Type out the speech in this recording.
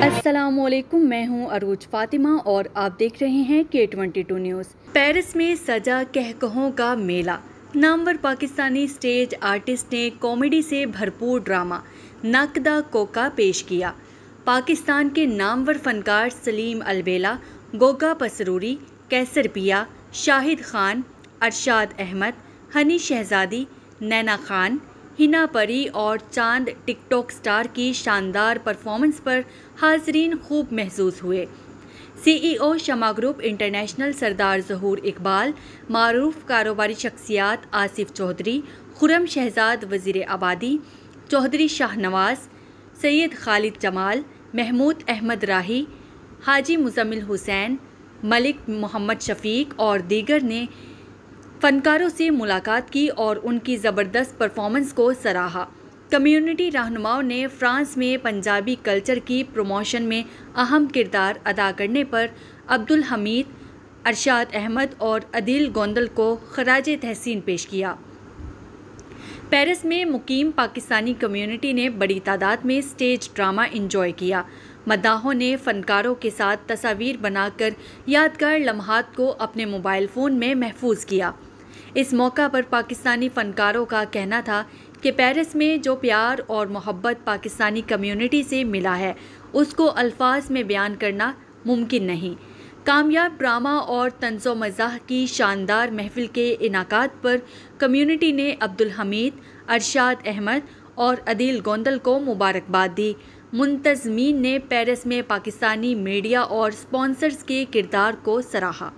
السلام علیکم، میں ہوں عروج فاطمہ اور آپ دیکھ رہے ہیں K22 نیوز۔ پیرس میں سجا کہکہوں کا میلہ، نامور پاکستانی سٹیج آرٹسٹ نے کامیڈی سے بھرپور ڈرامہ نقدہ کوکا پیش کیا۔ پاکستان کے نامور فنکار سلیم البیلا، گوگا پسروری، کیسر پیا، شاہد خان، ارشاد احمد، ہنی شہزادی، نینا خان، ہنا پری اور چاند ٹک ٹاک سٹار کی شاندار پرفارمنس پر حاضرین خوب محظوظ ہوئے۔ سی ای او شمع گروپ انٹرنیشنل سردار ظہور اقبال، معروف کاروباری شخصیات آصف چودھری، خرم شہزاد وزیر آبادی، چودھری شاہ نواز، سید خالد جمال، محمود احمد راہی، حاجی مزمل حسین، ملک محمد شفیق اور دیگر نے فنکاروں سے ملاقات کی اور ان کی زبردست پرفارمنس کو سراہا۔ کمیونٹی رہنماؤں نے فرانس میں پنجابی کلچر کی پروموشن میں اہم کردار ادا کرنے پر عبدالحمید، ارشاد احمد اور عدیل گوندل کو خراج تحسین پیش کیا۔ پیرس میں مقیم پاکستانی کمیونٹی نے بڑی تعداد میں سٹیج ڈرامہ انجوائے کیا۔ مداحوں نے فنکاروں کے ساتھ تصاویر بنا کر یادگار لمحات کو اپنے موبائل فون میں محفوظ کیا۔ اس موقع پر پاکستانی فنکاروں کا کہنا تھا کہ پیرس میں جو پیار اور محبت پاکستانی کمیونٹی سے ملا ہے اس کو الفاظ میں بیان کرنا ممکن نہیں۔ کامیاب ڈرامہ اور طنز و مزاح کی شاندار محفل کے انعقاد پر کمیونٹی نے عبدالحمید، ارشاد احمد اور عدیل گوندل کو مبارکباد دی۔ منتظمین نے پیرس میں پاکستانی میڈیا اور اسپانسرز کے کردار کو سراہا۔